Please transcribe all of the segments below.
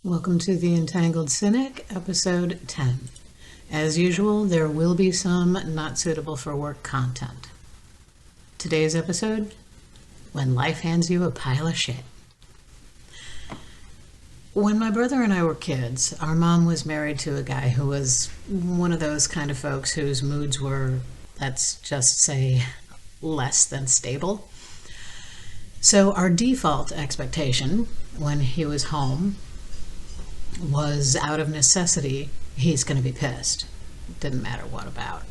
Welcome to the Entangled Cynic, episode 10. As usual, there will be some not suitable for work content. Today's episode, when life hands you a pile of shit. When my brother and I were kids, our mom was married to a guy who was one of those kind of folks whose moods were, let's just say, less than stable. So our default expectation when he was home was, out of necessity, he's going to be pissed. Didn't matter what about.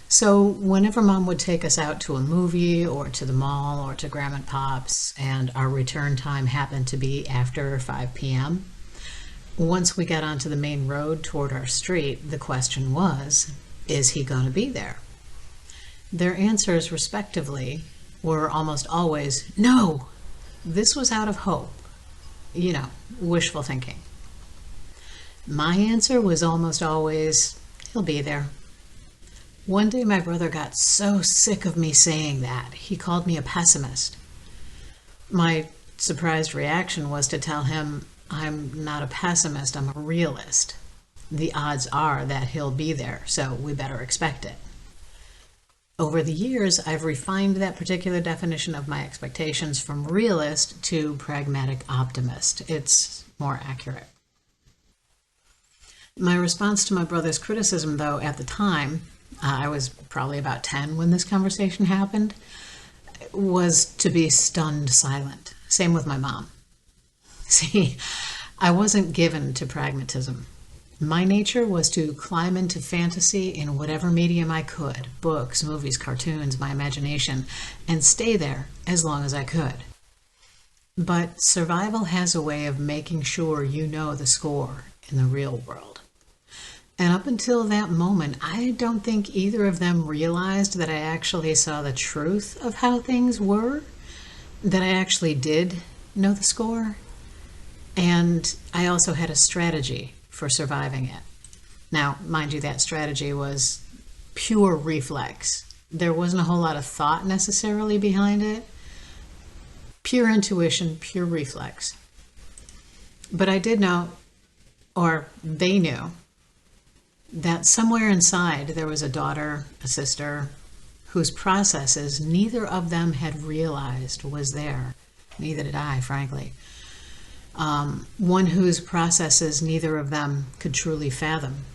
So whenever Mom would take us out to a movie or to the mall or to Grandma and Pop's, and our return time happened to be after 5 p.m., once we got onto the main road toward our street, the question was, is he going to be there? Their answers, respectively, were almost always, no. This was out of hope. Wishful thinking. My answer was almost always, he'll be there. One day my brother got so sick of me saying that, he called me a pessimist. My surprised reaction was to tell him, I'm not a pessimist, I'm a realist. The odds are that he'll be there, so we better expect it. Over the years, I've refined that particular definition of my expectations from realist to pragmatic optimist. It's more accurate. My response to my brother's criticism, though, at the time, I was probably about 10 when this conversation happened, was to be stunned silent. Same with my mom. See, I wasn't given to pragmatism. My nature was to climb into fantasy in whatever medium I could, books, movies, cartoons, my imagination, and stay there as long as I could. But survival has a way of making sure you know the score in the real world. And up until that moment, I don't think either of them realized that I actually saw the truth of how things were, that I actually did know the score, and I also had a strategy for surviving it. Now, mind you, that strategy was pure reflex. There wasn't a whole lot of thought necessarily behind it. Pure intuition, pure reflex. But I did know, or they knew, that somewhere inside there was a daughter, a sister, whose processes neither of them had realized was there. Neither did I, frankly. One whose processes neither of them could truly fathom.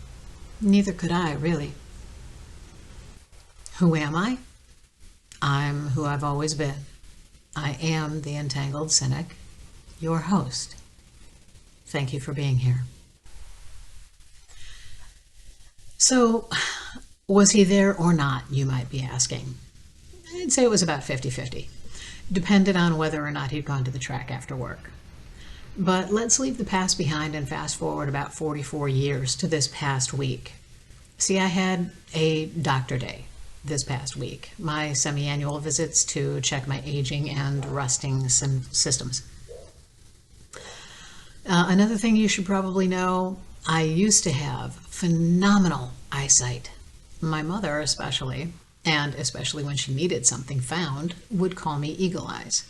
Neither could I, really. Who am I? I'm who I've always been. I am the Entangled Cynic, your host. Thank you for being here. So, was he there or not, you might be asking? I'd say it was about 50-50. Depended on whether or not he'd gone to the track after work. But let's leave the past behind and fast forward about 44 years to this past week. See, I had a doctor day this past week, my semi-annual visits to check my aging and rusting systems. Another thing you should probably know, I used to have phenomenal eyesight. My mother especially, and especially when she needed something found, would call me Eagle Eyes.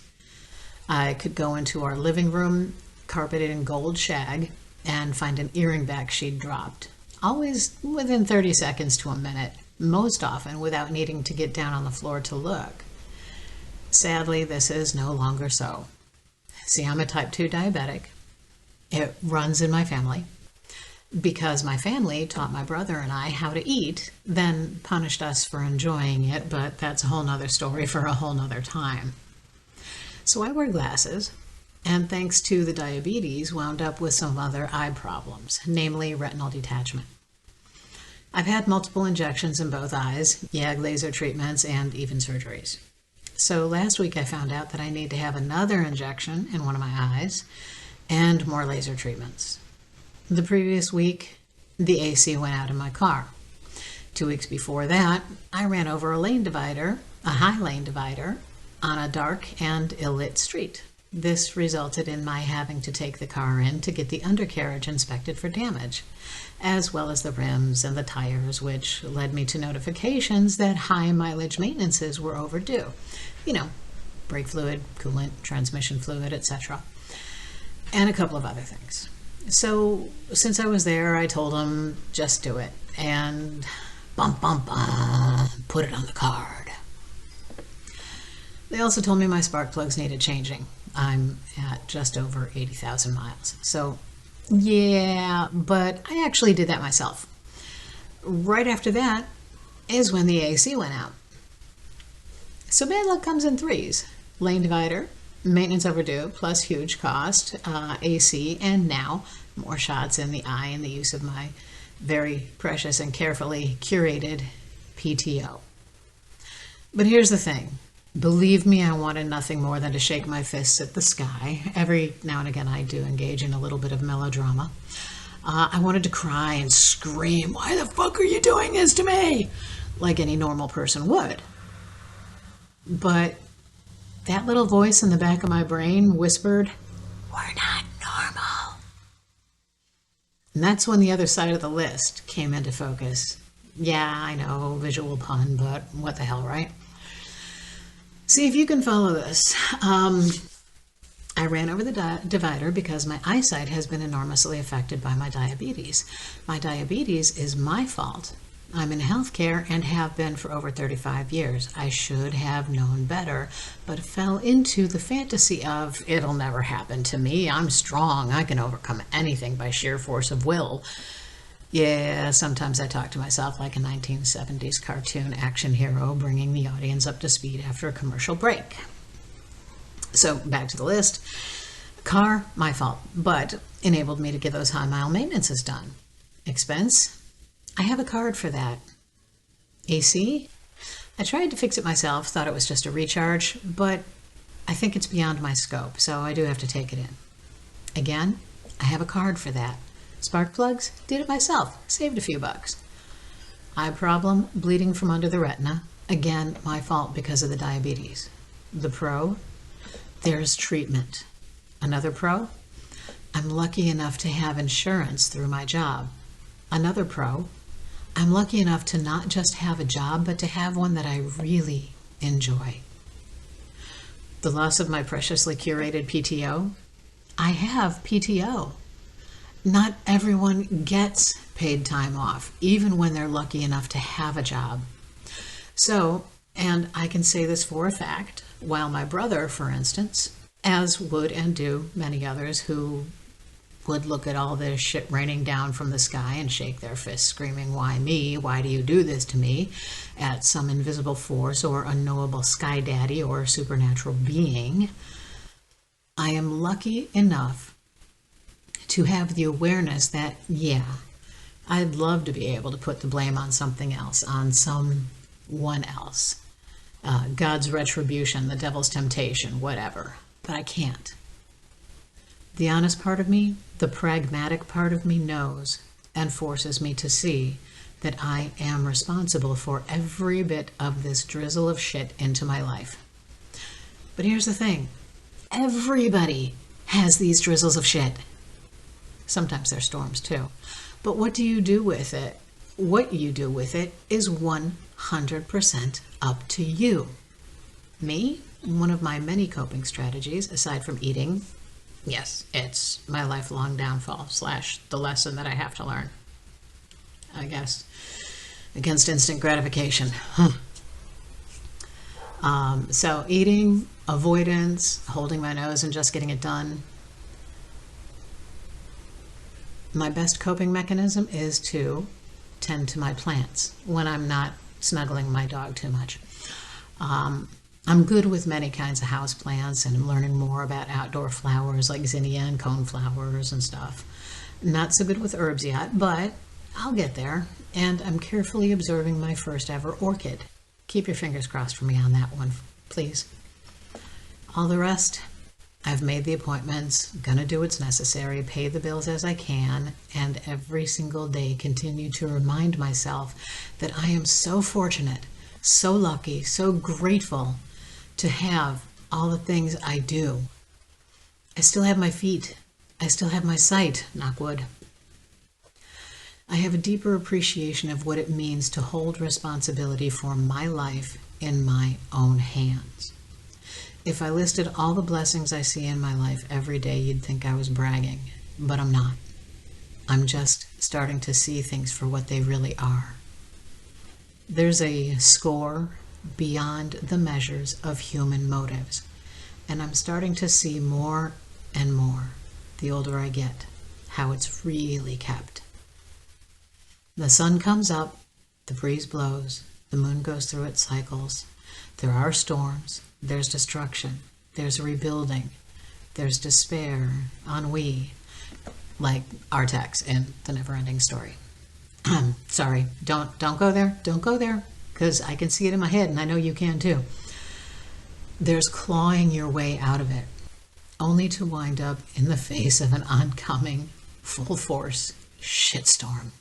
I could go into our living room, carpeted in gold shag, and find an earring back she'd dropped. Always within 30 seconds to a minute, most often without needing to get down on the floor to look. Sadly, this is no longer so. See, I'm a type 2 diabetic. It runs in my family. Because my family taught my brother and I how to eat, then punished us for enjoying it, but that's a whole nother story for a whole nother time. So I wear glasses, and thanks to the diabetes, wound up with some other eye problems, namely retinal detachment. I've had multiple injections in both eyes, YAG laser treatments, and even surgeries. So last week I found out that I need to have another injection in one of my eyes, and more laser treatments. The previous week, the AC went out in my car. 2 weeks before that, I ran over a high lane divider, on a dark and ill-lit street. This resulted in my having to take the car in to get the undercarriage inspected for damage, as well as the rims and the tires, which led me to notifications that high mileage maintenances were overdue. Brake fluid, coolant, transmission fluid, etc. And a couple of other things. So since I was there, I told them, just do it. And bump, bump, put it on the card. They also told me my spark plugs needed changing. I'm at just over 80,000 miles. So yeah, but I actually did that myself. Right after that is when the AC went out. So bad luck comes in threes. Lane divider, maintenance overdue, plus huge cost, AC, and now more shots in the eye and the use of my very precious and carefully curated PTO. But here's the thing. Believe me, I wanted nothing more than to shake my fists at the sky. Every now and again I do engage in a little bit of melodrama. I wanted to cry and scream, "Why the fuck are you doing this to me?" like any normal person would. But that little voice in the back of my brain whispered, "We're not normal." And that's when the other side of the list came into focus. Yeah, I know, visual pun, but what the hell, right? See if you can follow this. I ran over the divider because my eyesight has been enormously affected by my diabetes. My diabetes is my fault. I'm in healthcare and have been for over 35 years. I should have known better, but fell into the fantasy of, it'll never happen to me. I'm strong. I can overcome anything by sheer force of will. Yeah, sometimes I talk to myself like a 1970s cartoon action hero, bringing the audience up to speed after a commercial break. So back to the list. Car, my fault, but enabled me to get those high mile maintenances done. Expense, I have a card for that. AC, I tried to fix it myself, thought it was just a recharge, but I think it's beyond my scope, so I do have to take it in. Again, I have a card for that. Spark plugs, did it myself, saved a few bucks. Eye problem, bleeding from under the retina. Again, my fault because of the diabetes. The pro, there's treatment. Another pro, I'm lucky enough to have insurance through my job. Another pro, I'm lucky enough to not just have a job, but to have one that I really enjoy. The loss of my preciously curated PTO, I have PTO. Not everyone gets paid time off, even when they're lucky enough to have a job. So, and I can say this for a fact, while my brother, for instance, as would and do many others who would look at all this shit raining down from the sky and shake their fists screaming, "Why me? Why do you do this to me?" at some invisible force or unknowable sky daddy or supernatural being, I am lucky enough to have the awareness that, yeah, I'd love to be able to put the blame on something else, on someone else. God's retribution, the devil's temptation, whatever. But I can't. The honest part of me, the pragmatic part of me knows and forces me to see that I am responsible for every bit of this drizzle of shit into my life. But here's the thing. Everybody has these drizzles of shit. Sometimes they're storms too. But what do you do with it? What you do with it is 100% up to you. Me, one of my many coping strategies, aside from eating, yes, it's my lifelong downfall / the lesson that I have to learn, I guess, against instant gratification. So eating, avoidance, holding my nose and just getting it done. My best coping mechanism is to tend to my plants when I'm not snuggling my dog too much. I'm good with many kinds of house plants, and I'm learning more about outdoor flowers like zinnia and coneflowers and stuff. Not so good with herbs yet, but I'll get there. And I'm carefully observing my first ever orchid. Keep your fingers crossed for me on that one, please. All the rest, I've made the appointments, gonna do what's necessary, pay the bills as I can, and every single day continue to remind myself that I am so fortunate, so lucky, so grateful to have all the things I do. I still have my feet. I still have my sight, knock wood. I have a deeper appreciation of what it means to hold responsibility for my life in my own hands. If I listed all the blessings I see in my life every day, you'd think I was bragging, but I'm not. I'm just starting to see things for what they really are. There's a score beyond the measures of human motives, and I'm starting to see more and more, the older I get, how it's really kept. The sun comes up, the breeze blows, the moon goes through its cycles. There are storms, there's destruction, there's rebuilding, there's despair, ennui, like our text in The Never-Ending Story. Sorry, don't go there, because I can see it in my head, and I know you can too. There's clawing your way out of it, only to wind up in the face of an oncoming, full-force shitstorm.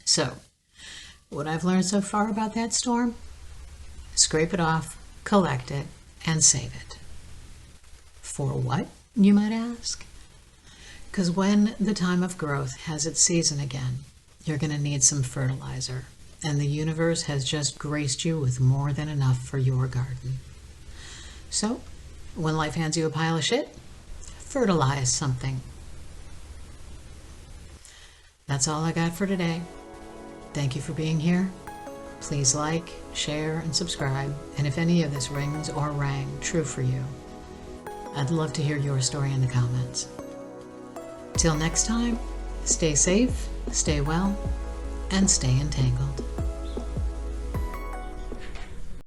So, what I've learned so far about that storm, scrape it off, collect it, and save it. For what, you might ask? Because when the time of growth has its season again, you're going to need some fertilizer, and the universe has just graced you with more than enough for your garden. So, when life hands you a pile of shit, fertilize something. That's all I got for today. Thank you for being here. Please like, share, and subscribe, and if any of this rings or rang true for you, I'd love to hear your story in the comments. Till next time, stay safe, stay well, and stay entangled.